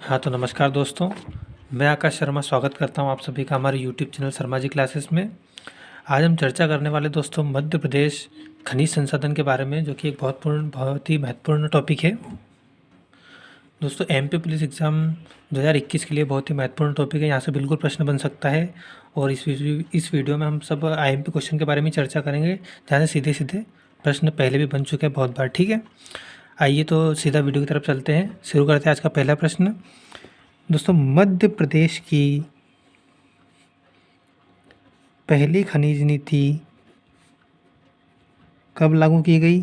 हाँ, तो नमस्कार दोस्तों, मैं आकाश शर्मा स्वागत करता हूँ आप सभी का हमारे YouTube channel Sharma ji classes में। आज हम चर्चा करने वाले दोस्तों मध्य प्रदेश खनिज संसाधन के बारे में, जो कि एक बहुत ही महत्वपूर्ण टॉपिक है। दोस्तों एमपी पुलिस एग्ज़ाम 2021 के लिए बहुत ही महत्वपूर्ण टॉपिक है, यहाँ से बिल्कुल प्रश्न बन सकता है। और इस वीडियो में हम सब आईएमपी क्वेश्चन के बारे में चर्चा करेंगे, जहाँ से सीधे सीधे प्रश्न पहले भी बन चुके हैं बहुत बार। ठीक है, आइए तो सीधा वीडियो की तरफ चलते हैं। शुरू करते हैं आज का पहला प्रश्न। दोस्तों मध्य प्रदेश की पहली खनिज नीति कब लागू की गई?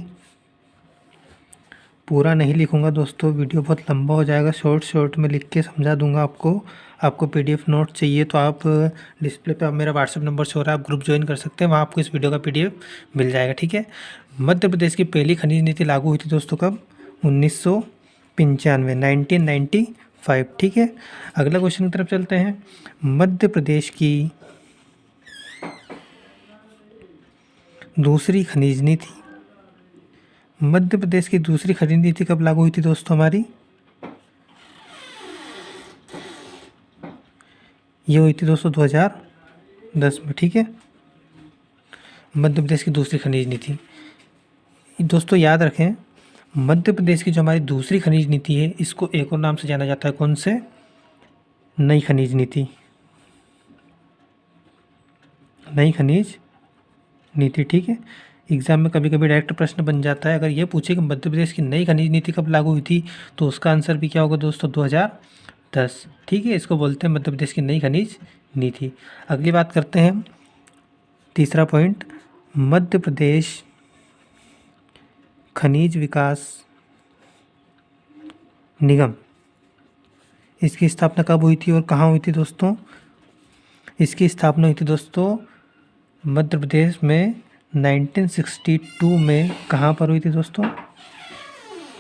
पूरा नहीं लिखूंगा दोस्तों, वीडियो बहुत लंबा हो जाएगा। शॉर्ट में लिख के समझा दूंगा आपको पीडीएफ नोट चाहिए तो आप डिस्प्ले पे आप मेरा व्हाट्सएप नंबर शो रहा है, आप ग्रुप ज्वाइन कर सकते हैं, वहाँ आपको इस वीडियो का पीडीएफ मिल जाएगा। ठीक है, मध्य प्रदेश की पहली खनिज नीति लागू हुई थी दोस्तों कब? 1995, 1995। ठीक है, अगला क्वेश्चन की तरफ चलते हैं। मध्य प्रदेश की दूसरी खनिज नीति, मध्य प्रदेश की दूसरी खनिज नीति कब लागू हुई थी दोस्तों हमारी? ये हुई थी दोस्तों 2010 में। ठीक है, मध्य प्रदेश की दूसरी खनिज नीति। दोस्तों याद रखें, मध्य प्रदेश की जो हमारी दूसरी खनिज नीति है, इसको एक और नाम से जाना जाता है, कौन से? नई खनिज नीति। नई खनिज नीति। ठीक है, एग्जाम में कभी कभी डायरेक्ट प्रश्न बन जाता है। अगर ये पूछे कि मध्य प्रदेश की नई खनिज नीति कब लागू हुई थी, तो उसका आंसर भी क्या होगा दोस्तों? 2010। ठीक है, इसको बोलते हैं मध्य प्रदेश की नई खनिज नीति। अगली बात करते हैं, तीसरा पॉइंट, मध्य प्रदेश खनिज विकास निगम, इसकी स्थापना कब हुई थी और कहाँ हुई थी दोस्तों? इसकी स्थापना हुई थी दोस्तों मध्य प्रदेश में 1962 में। कहाँ पर हुई थी दोस्तों?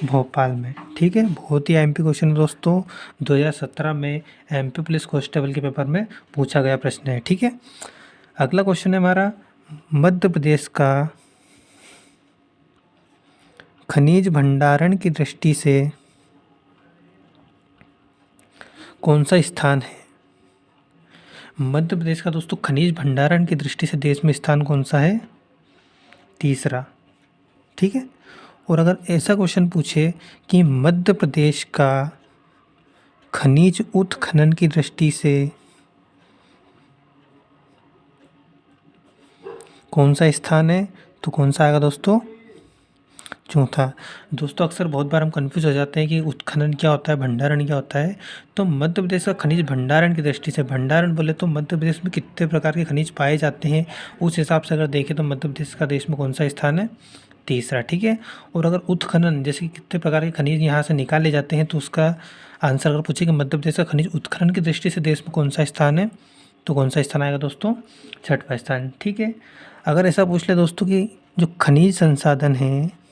भोपाल में। ठीक है, बहुत ही एमपी क्वेश्चन है दोस्तों, 2017 में एमपी पुलिस कांस्टेबल के पेपर में पूछा गया प्रश्न है। ठीक है, अगला क्वेश्चन है हमारा, मध्य प्रदेश का खनिज भंडारण की दृष्टि से कौन सा स्थान है? मध्य प्रदेश का दोस्तों खनिज भंडारण की दृष्टि से देश में स्थान कौन सा है? तीसरा। ठीक है, और अगर ऐसा क्वेश्चन पूछे कि मध्य प्रदेश का खनिज उत्खनन की दृष्टि से कौन सा स्थान है, तो कौन सा आएगा दोस्तों? चौथा। दोस्तों अक्सर बहुत बार हम कंफ्यूज हो जाते हैं कि उत्खनन क्या होता है, भंडारण क्या होता है। तो मध्य प्रदेश का खनिज भंडारण की दृष्टि से, भंडारण बोले तो मध्य प्रदेश में कितने प्रकार के खनिज पाए जाते हैं, उस हिसाब से अगर देखें तो मध्य प्रदेश का देश में कौन सा स्थान है? तीसरा। ठीक है, और अगर उत्खनन जैसे कि कितने प्रकार के खनिज यहाँ से निकाले जाते हैं, तो उसका आंसर अगर पूछे कि मध्य प्रदेश का खनिज उत्खनन की दृष्टि से देश में कौन सा स्थान है, तो कौन सा स्थान आएगा दोस्तों? छठवां स्थान। ठीक है, अगर ऐसा पूछ ले दोस्तों कि जो खनिज संसाधन है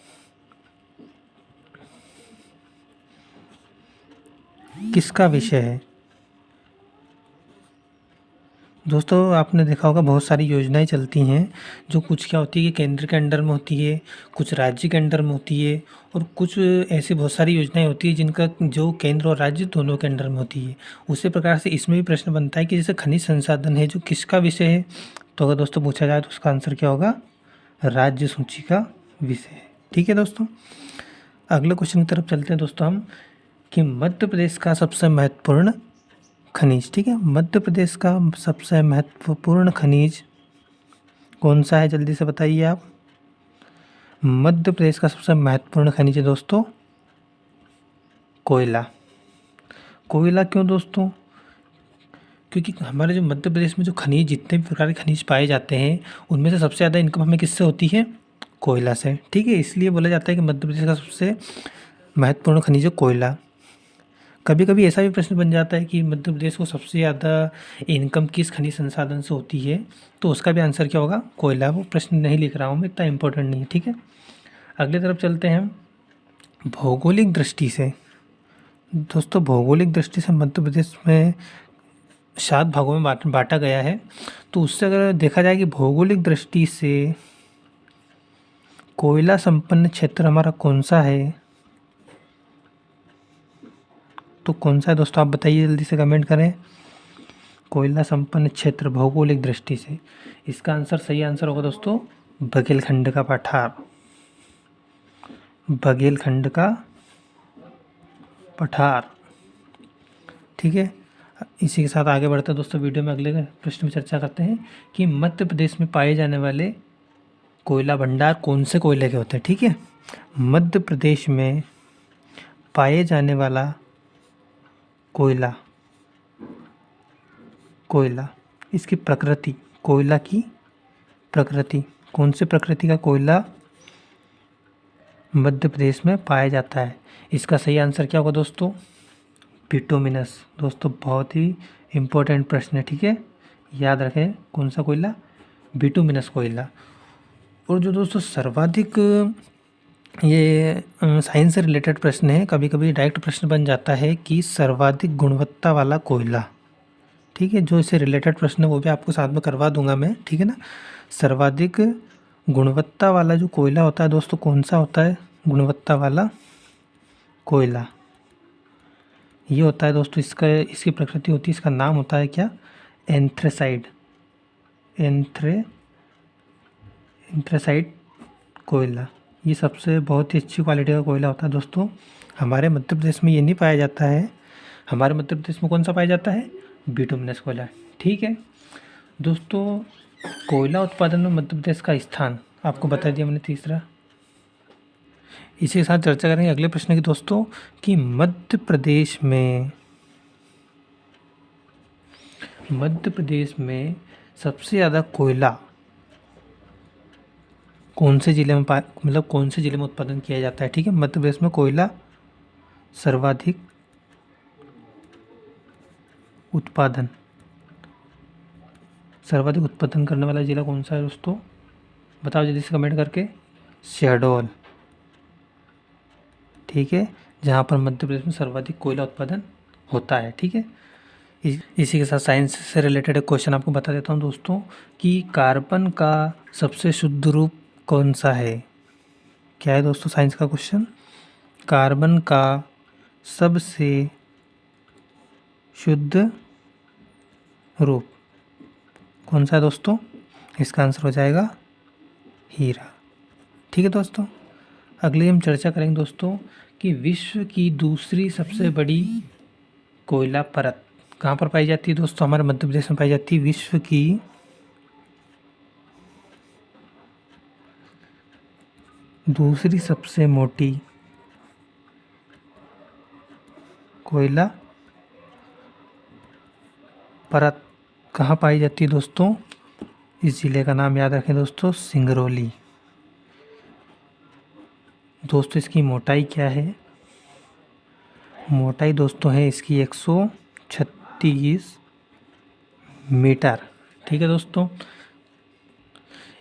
किसका विषय है? दोस्तों आपने देखा होगा बहुत सारी योजनाएं चलती हैं, जो कुछ क्या होती है कि केंद्र के अंडर में होती है, कुछ राज्य के अंडर में होती है, और कुछ ऐसी बहुत सारी योजनाएं होती है जिनका जो केंद्र और राज्य दोनों के अंडर में होती है। उसी प्रकार से इसमें भी प्रश्न बनता है कि जैसे खनिज संसाधन है जो किसका विषय है, तो अगर दोस्तों पूछा जाए तो उसका आंसर क्या होगा? राज्य सूची का विषय है। ठीक है दोस्तों, अगले क्वेश्चन की तरफ चलते हैं दोस्तों हम, कि मध्य प्रदेश का सबसे महत्वपूर्ण खनिज। ठीक है, मध्य प्रदेश का सबसे महत्वपूर्ण खनिज कौन सा है, जल्दी से बताइए आप। मध्य प्रदेश का सबसे महत्वपूर्ण खनिज है दोस्तों कोयला। कोयला क्यों दोस्तों? क्योंकि हमारे जो मध्य प्रदेश में जो खनिज, जितने भी प्रकार के खनिज पाए जाते हैं, उनमें से सबसे ज़्यादा इनकम हमें किससे होती है? कोयला से। ठीक है, इसलिए बोला जाता है कि मध्य प्रदेश का सबसे महत्वपूर्ण खनिज है कोयला। कभी कभी ऐसा भी प्रश्न बन जाता है कि मध्य प्रदेश को सबसे ज़्यादा इनकम किस खनिज संसाधन से होती है, तो उसका भी आंसर क्या होगा? कोयला। वो प्रश्न नहीं लिख रहा हूँ मैं, इतना इम्पोर्टेंट नहीं है। ठीक है, अगले तरफ चलते हैं। भौगोलिक दृष्टि से दोस्तों, भौगोलिक दृष्टि से मध्य प्रदेश में 7 भागों में बांटा गया है। तो उससे अगर देखा जाए कि भौगोलिक दृष्टि से कोयला संपन्न क्षेत्र हमारा कौन सा है, तो कौन सा है दोस्तों, आप बताइए जल्दी से कमेंट करें। कोयला संपन्न क्षेत्र भौगोलिक दृष्टि से, इसका आंसर, सही आंसर होगा दोस्तों बघेलखंड का पठार। बघेलखंड का पठार, ठीक है। इसी के साथ आगे बढ़ते हैं दोस्तों, वीडियो में अगले प्रश्न में चर्चा करते हैं कि मध्य प्रदेश में पाए जाने वाले कोयला भंडार कौन से कोयले के होते हैं, ठीक है। मध्य प्रदेश में पाए जाने वाला कोयला, इसकी प्रकृति, कोयला की प्रकृति, कौन से प्रकृति का कोयला मध्य प्रदेश में पाया जाता है। इसका सही आंसर क्या होगा दोस्तों, बिटुमिनस। दोस्तों बहुत ही इम्पोर्टेंट प्रश्न है, ठीक है, याद रखें कौन सा कोयला, बिटुमिनस कोयला। और जो दोस्तों सर्वाधिक, ये साइंस से रिलेटेड प्रश्न है, कभी कभी डायरेक्ट प्रश्न बन जाता है कि सर्वाधिक गुणवत्ता वाला कोयला, ठीक है। जो इससे रिलेटेड प्रश्न है वो भी आपको साथ में करवा दूंगा मैं, ठीक है ना। सर्वाधिक गुणवत्ता वाला जो कोयला होता है दोस्तों, कौन सा होता है गुणवत्ता वाला कोयला, ये होता है दोस्तों, इसकी प्रकृति होती है, इसका नाम होता है क्या, एंथ्रेसाइड। एंथ्रेसाइड कोयला, ये सबसे बहुत ही अच्छी क्वालिटी का कोयला होता है दोस्तों। हमारे मध्य प्रदेश में ये नहीं पाया जाता है। हमारे मध्य प्रदेश में कौन सा पाया जाता है, बिटुमिनस कोयला, ठीक है दोस्तों। कोयला उत्पादन में मध्य प्रदेश का स्थान आपको बता दिया मैंने, तीसरा। इसी के साथ चर्चा करेंगे अगले प्रश्न की दोस्तों कि मध्य प्रदेश में सबसे ज़्यादा कोयला कौन से जिले में कौन से जिले में उत्पादन किया जाता है, ठीक है। मध्य प्रदेश में कोयला सर्वाधिक उत्पादन करने वाला जिला कौन सा है दोस्तों, बताओ जल्दी से कमेंट करके। शहडोल, ठीक है, जहाँ पर मध्य प्रदेश में सर्वाधिक कोयला उत्पादन होता है, ठीक है। इसी के साथ साइंस से रिलेटेड एक क्वेश्चन आपको बता देता हूँ दोस्तों कि कार्बन का सबसे शुद्ध रूप कौन सा है। क्या है दोस्तों साइंस का क्वेश्चन, कार्बन का सबसे शुद्ध रूप कौन सा है दोस्तों, इसका आंसर हो जाएगा हीरा, ठीक है दोस्तों। अगले हम चर्चा करेंगे दोस्तों कि विश्व की दूसरी सबसे बड़ी कोयला परत कहाँ पर पाई जाती है दोस्तों, हमारे मध्य प्रदेश में पाई जाती है। विश्व की दूसरी सबसे मोटी कोयला परत कहाँ पाई जाती है दोस्तों, इस जिले का नाम याद रखें दोस्तों, सिंगरौली। दोस्तों इसकी मोटाई क्या है, मोटाई दोस्तों है इसकी 136 मीटर, ठीक है दोस्तों।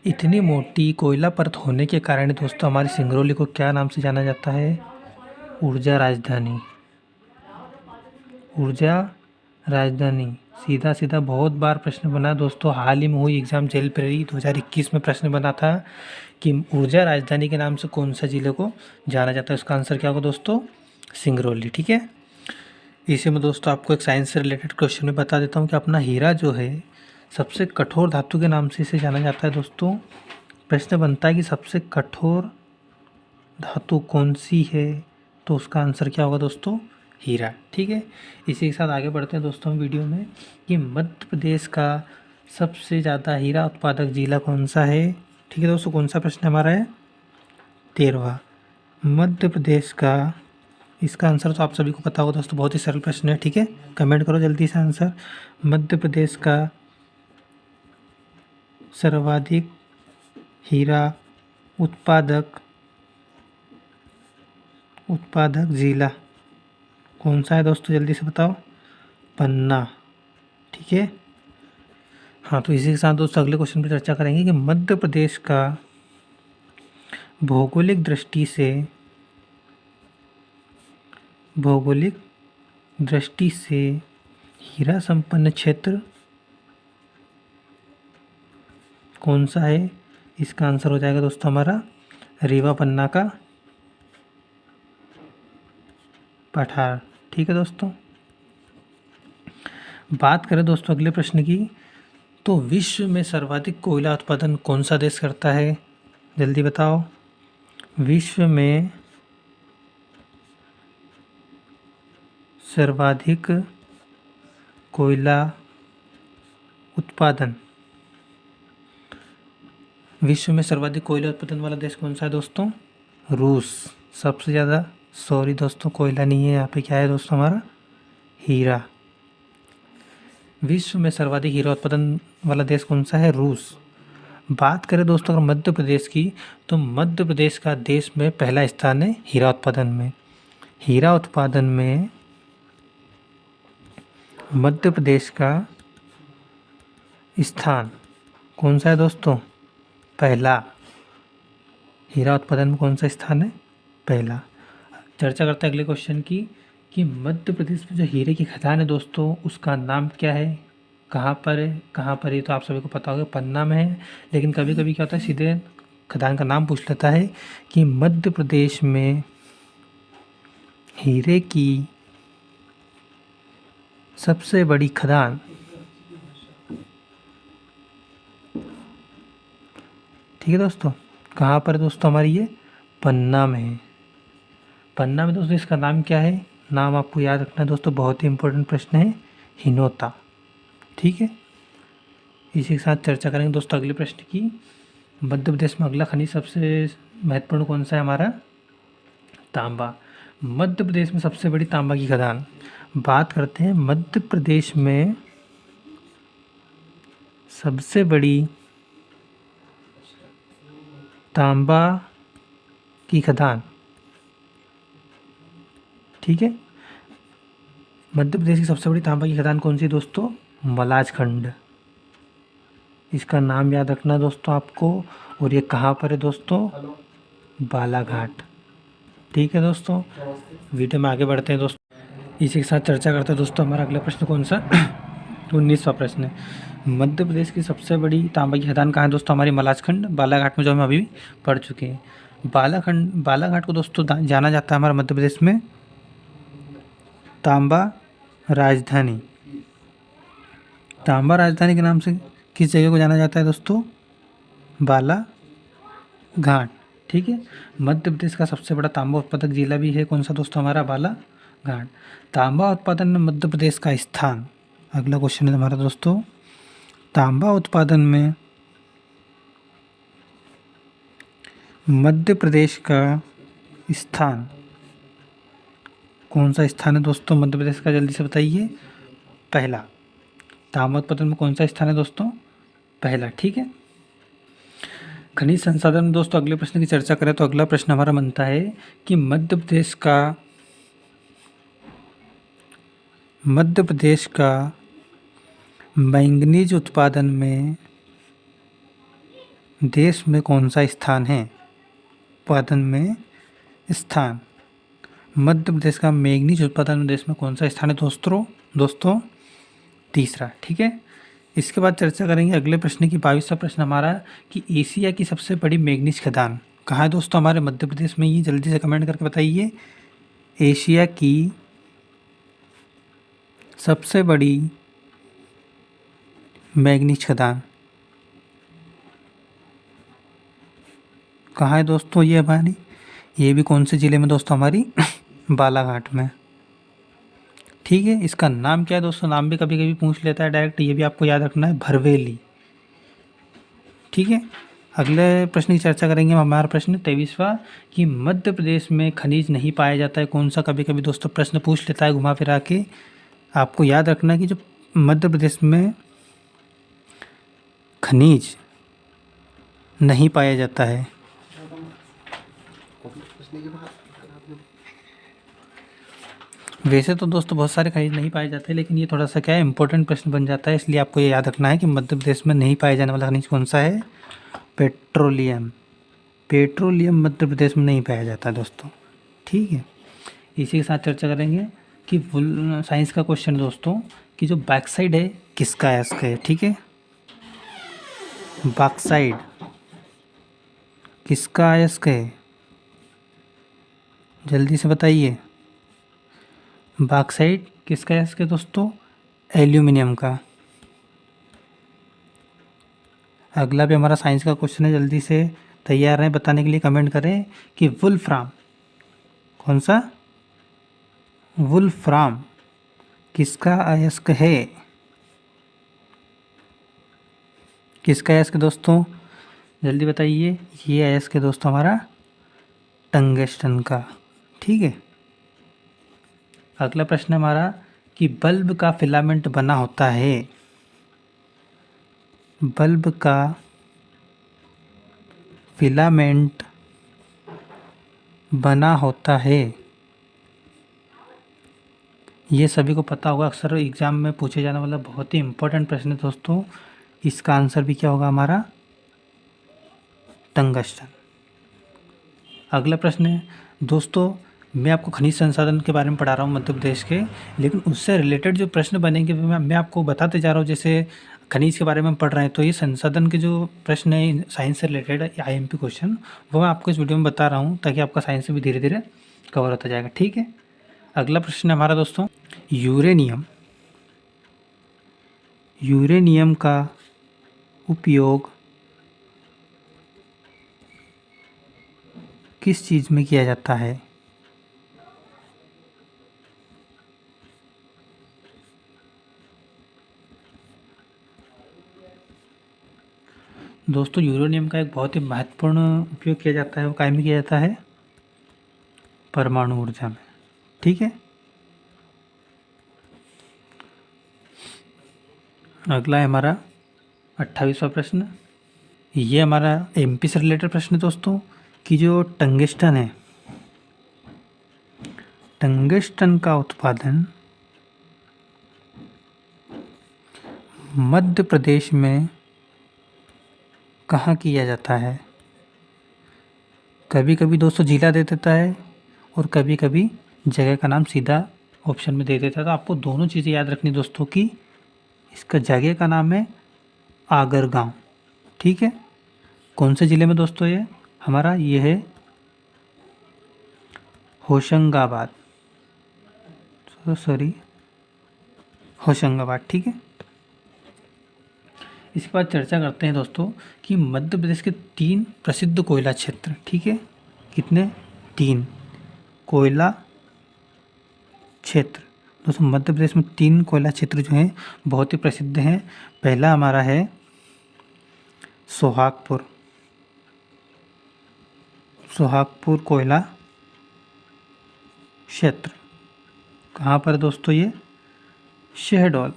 इतनी मोटी कोयला परत होने के कारण दोस्तों हमारी सिंगरौली को क्या नाम से जाना जाता है, ऊर्जा राजधानी। ऊर्जा राजधानी, सीधा सीधा बहुत बार प्रश्न बना दोस्तों। हाल ही में हुई एग्जाम जेल प्रेरी 2021 में प्रश्न बना था कि ऊर्जा राजधानी के नाम से कौन सा जिले को जाना जाता है, उसका आंसर क्या होगा दोस्तों, सिंगरौली, ठीक है। इसी में दोस्तों आपको एक साइंस से रिलेटेड क्वेश्चन में बता देता हूँ कि अपना हीरा जो है सबसे कठोर धातु के नाम से इसे जाना जाता है दोस्तों। प्रश्न बनता है कि सबसे कठोर धातु कौन सी है, तो उसका आंसर क्या होगा दोस्तों, हीरा, ठीक है। इसी के साथ आगे बढ़ते हैं दोस्तों वीडियो में कि मध्य प्रदेश का सबसे ज़्यादा हीरा उत्पादक जिला कौन सा है, ठीक है दोस्तों। कौन सा प्रश्न हमारा है, 13वां, मध्य प्रदेश का, इसका आंसर तो आप सभी को पता होगा दोस्तों, बहुत ही सरल प्रश्न है, ठीक है। कमेंट करो जल्दी से आंसर। मध्य प्रदेश का सर्वाधिक हीरा उत्पादक जिला कौन सा है दोस्तों, जल्दी से बताओ, पन्ना, ठीक है। हाँ, तो इसी के साथ दोस्तों अगले क्वेश्चन पर चर्चा करेंगे कि मध्य प्रदेश का भौगोलिक दृष्टि से हीरा संपन्न क्षेत्र कौन सा है, इसका आंसर हो जाएगा दोस्तों हमारा रीवा पन्ना का पठार, ठीक है दोस्तों। बात करें दोस्तों अगले प्रश्न की, तो विश्व में सर्वाधिक कोयला उत्पादन कौन सा देश करता है? जल्दी बताओ। विश्व में सर्वाधिक कोयला उत्पादन, विश्व में सर्वाधिक कोयला उत्पादन वाला देश कौन सा है दोस्तों? रूस। सबसे ज़्यादा, सॉरी दोस्तों, कोयला नहीं है यहाँ पे, क्या है दोस्तों हमारा? हीरा। विश्व में सर्वाधिक हीरा उत्पादन वाला देश कौन सा है? रूस। बात करें दोस्तों अगर मध्य प्रदेश की, तो मध्य प्रदेश का देश में पहला स्थान है हीरा उत्पादन में। हीरा उत्पादन में मध्य प्रदेश का स्थान कौन सा है दोस्तों? पहला। हीरा उत्पादन में कौन सा स्थान है? पहला। चर्चा करते हैं अगले क्वेश्चन की, कि मध्य प्रदेश में जो हीरे की खदान है दोस्तों, उसका नाम क्या है? कहाँ पर है? कहाँ पर है तो आप सभी को पता होगा, पन्ना में है। लेकिन कभी कभी क्या होता है, सीधे खदान का नाम पूछ लेता है कि मध्य प्रदेश में हीरे की सबसे बड़ी खदान, ठीक है दोस्तों, कहाँ पर दोस्तों हमारी? ये पन्ना में है। पन्ना में दोस्तों इसका नाम क्या है? नाम आपको याद रखना है दोस्तों, बहुत ही इंपॉर्टेंट प्रश्न है, हिनोता। ठीक है, इसी के साथ चर्चा करेंगे दोस्तों अगले प्रश्न की। मध्य प्रदेश में अगला खनिज सबसे महत्वपूर्ण कौन सा है हमारा? तांबा। मध्य प्रदेश में सबसे बड़ी तांबा की खदान, बात करते हैं मध्य प्रदेश में सबसे बड़ी तांबा की खदान। ठीक है, मध्य प्रदेश की सबसे बड़ी तांबा की खदान कौन सी दोस्तों? मलाजखंड। इसका नाम याद रखना दोस्तों आपको, और ये कहाँ पर है दोस्तों? बालाघाट। ठीक है दोस्तों, वीडियो में आगे बढ़ते हैं दोस्तों, इसी के साथ चर्चा करते हैं दोस्तों। हमारा अगला प्रश्न कौन सा? 19वां प्रश्न है, मध्य प्रदेश की सबसे बड़ी तांबा की खदान कहाँ है दोस्तों? हमारी मलाजखंड, बालाघाट में, जो हम अभी पढ़ चुके हैं। बालाघाट को दोस्तों जाना जाता है हमारे मध्य प्रदेश में तांबा राजधानी। तांबा राजधानी के नाम से किस जगह को जाना जाता है दोस्तों? बालाघाट। ठीक है, मध्य प्रदेश का सबसे बड़ा तांबा उत्पादक जिला भी है कौन सा दोस्तों? हमारा बालाघाट। तांबा उत्पादन में मध्य प्रदेश का स्थान, अगला क्वेश्चन है हमारा दोस्तों, तांबा उत्पादन में मध्य प्रदेश का स्थान कौन सा स्थान है दोस्तों? मध्य प्रदेश का, जल्दी से बताइए। पहला। तांबा उत्पादन में कौन सा स्थान है दोस्तों? पहला। ठीक है, खनिज संसाधन में दोस्तों अगले प्रश्न की चर्चा करें तो अगला प्रश्न हमारा बनता है कि मध्य प्रदेश का मैंगनीज उत्पादन में देश में कौन सा स्थान है? उत्पादन में स्थान, मध्य प्रदेश का मैंगनीज उत्पादन में देश में कौन सा स्थान है दोस्तों? तीसरा। ठीक है, इसके बाद चर्चा करेंगे अगले प्रश्न की, 22वां प्रश्न हमारा, कि एशिया की सबसे बड़ी मैंगनीज खदान कहाँ है दोस्तों? हमारे मध्य प्रदेश में। ये जल्दी से कमेंट करके बताइए, एशिया की सबसे बड़ी मैंगनीज खदान कहाँ है दोस्तों? ये हमारी, ये भी कौन से ज़िले में दोस्तों? हमारी बालाघाट में। ठीक है, इसका नाम क्या है दोस्तों? नाम भी कभी कभी पूछ लेता है डायरेक्ट, ये भी आपको याद रखना है, भरवेली। ठीक है, अगले प्रश्न की चर्चा करेंगे। हमारा प्रश्न 23वां, कि मध्य प्रदेश में खनिज नहीं पाया जाता है कौन सा? कभी कभी दोस्तों प्रश्न पूछ लेता है घुमा फिरा के, आपको याद रखना कि जो मध्य प्रदेश में खनिज नहीं पाया जाता है, वैसे तो दोस्तों बहुत सारे खनिज नहीं पाए जाते हैं, लेकिन ये थोड़ा सा क्या है, इंपॉर्टेंट प्रश्न बन जाता है, इसलिए आपको ये याद रखना है कि मध्य प्रदेश में नहीं पाया जाने वाला खनिज कौन सा है? पेट्रोलियम। पेट्रोलियम मध्य प्रदेश में नहीं पाया जाता दोस्तों। ठीक है, इसी के साथ चर्चा करेंगे कि साइंस का क्वेश्चन दोस्तों, कि जो बैकसाइड है किसका अयस्क है? ठीक है, बैकसाइड किसका अयस्क है? जल्दी से बताइए। बॉक्साइट किसका है इसके दोस्तों? एल्यूमिनियम का। अगला भी हमारा साइंस का क्वेश्चन है, जल्दी से तैयार हैं बताने के लिए, कमेंट करें कि वुल्फ्राम, कौन सा? वुल्फ्राम किसका अयस्क है? किसका अयस्क दोस्तों? जल्दी बताइए। ये अयस्क है दोस्तों हमारा टंगस्टन का। ठीक है। अगला प्रश्न हमारा कि बल्ब का फिलामेंट बना होता है, बल्ब का फिलामेंट बना होता है, ये सभी को पता होगा, अक्सर एग्जाम में पूछे जाने वाला बहुत ही इंपॉर्टेंट प्रश्न है दोस्तों। इसका आंसर भी क्या होगा हमारा? टंगस्टन। अगला प्रश्न है दोस्तों, मैं आपको खनिज संसाधन के बारे में पढ़ा रहा हूँ मध्य प्रदेश के, लेकिन उससे रिलेटेड जो प्रश्न बनेंगे मैं आपको बताते जा रहा हूँ। जैसे खनिज के बारे में पढ़ रहे हैं तो ये संसाधन के जो प्रश्न है साइंस से रिलेटेड आईएमपी क्वेश्चन, वो मैं आपको इस वीडियो में बता रहा हूँ ताकि आपका साइंस भी धीरे धीरे कवर होता जाएगा। ठीक है। अगला प्रश्न है हमारा दोस्तों, यूरेनियम, यूरेनियम का उपयोग किस चीज़ में किया जाता है? दोस्तों यूरेनियम का एक बहुत ही महत्वपूर्ण उपयोग किया जाता है, वो काय में किया जाता है? परमाणु ऊर्जा में। ठीक है। अगला है हमारा 28वां प्रश्न। ये हमारा एमपी से रिलेटेड प्रश्न है दोस्तों कि जो टंगस्टन है, टंगस्टन का उत्पादन मध्य प्रदेश में कहाँ किया जाता है? कभी कभी दोस्तों जिला दे देता है और कभी कभी जगह का नाम सीधा ऑप्शन में दे देता है, तो आपको दोनों चीज़ें याद रखनी दोस्तों कि इसका जगह का नाम है आगर गांव। ठीक है। कौन से ज़िले में दोस्तों ये हमारा? ये है होशंगाबाद, होशंगाबाद। ठीक है। इसके बाद चर्चा करते हैं दोस्तों कि मध्य प्रदेश के 3 प्रसिद्ध कोयला क्षेत्र। ठीक है। कितने? 3 कोयला क्षेत्र दोस्तों। मध्य प्रदेश में 3 कोयला क्षेत्र जो हैं बहुत ही प्रसिद्ध हैं। पहला हमारा है सोहागपुर, सोहागपुर कोयला क्षेत्र। कहाँ पर दोस्तों? ये शहडोल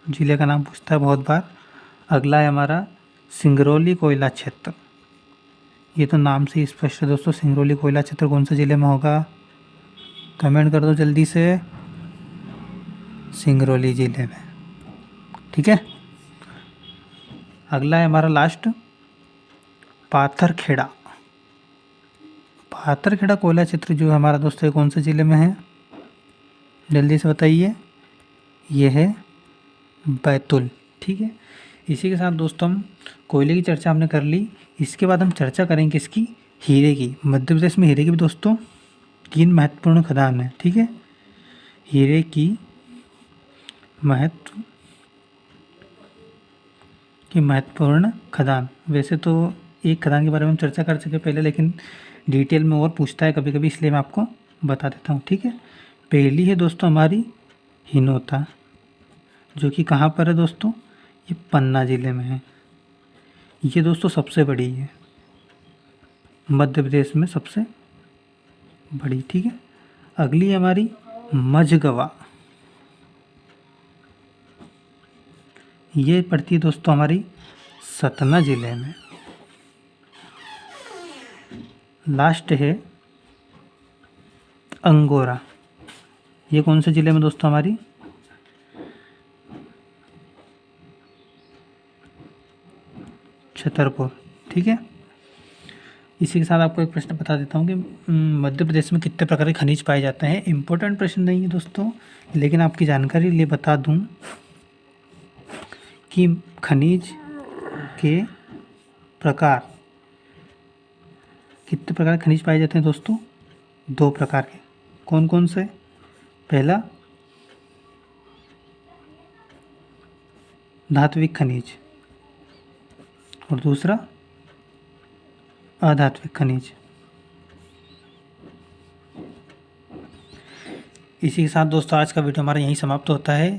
जिले का नाम पूछता है बहुत बार। अगला है हमारा सिंगरौली कोयला क्षेत्र। ये तो नाम से ही स्पष्ट है दोस्तों, सिंगरौली कोयला क्षेत्र कौन से ज़िले में होगा? कमेंट कर दो जल्दी से। सिंगरौली ज़िले में। ठीक है। अगला है हमारा लास्ट पाथरखेड़ा। पाथरखेड़ा कोयला क्षेत्र जो है हमारा दोस्तों ये कौन से ज़िले में है? जल्दी से बताइए। ये है बैतूल। ठीक है। इसी के साथ दोस्तों हम कोयले की चर्चा हमने कर ली। इसके बाद हम चर्चा करेंगे इसकी हीरे की। मध्य प्रदेश में हीरे की भी दोस्तों 3 महत्वपूर्ण खदान है। ठीक है। हीरे की महत्वपूर्ण खदान, वैसे तो एक खदान के बारे में हम चर्चा कर चुके पहले, लेकिन डिटेल में और पूछता है कभी कभी, इसलिए मैं आपको बता देता हूँ। ठीक है। पहली है दोस्तों हमारी हिनोता, जो कि कहाँ पर है दोस्तों? ये पन्ना ज़िले में है। ये दोस्तों सबसे बड़ी है, मध्य प्रदेश में सबसे बड़ी। ठीक है। अगली है हमारी मझगवा, ये पड़ती है दोस्तों हमारी सतना ज़िले में। लास्ट है अंगोरा, ये कौन से ज़िले में दोस्तों? हमारी छतरपुर। ठीक है। इसी के साथ आपको एक प्रश्न बता देता हूँ कि मध्य प्रदेश में कितने प्रकार के खनिज पाए जाते हैं। इम्पोर्टेंट प्रश्न नहीं है दोस्तों, लेकिन आपकी जानकारी के लिए बता दूँ कि खनिज के प्रकार, कितने प्रकार के खनिज पाए जाते हैं दोस्तों? 2 प्रकार के। कौन कौन से? पहला धात्विक खनिज और दूसरा अधात्विक खनिज। इसी के साथ दोस्तों आज का वीडियो हमारा यहीं समाप्त होता है।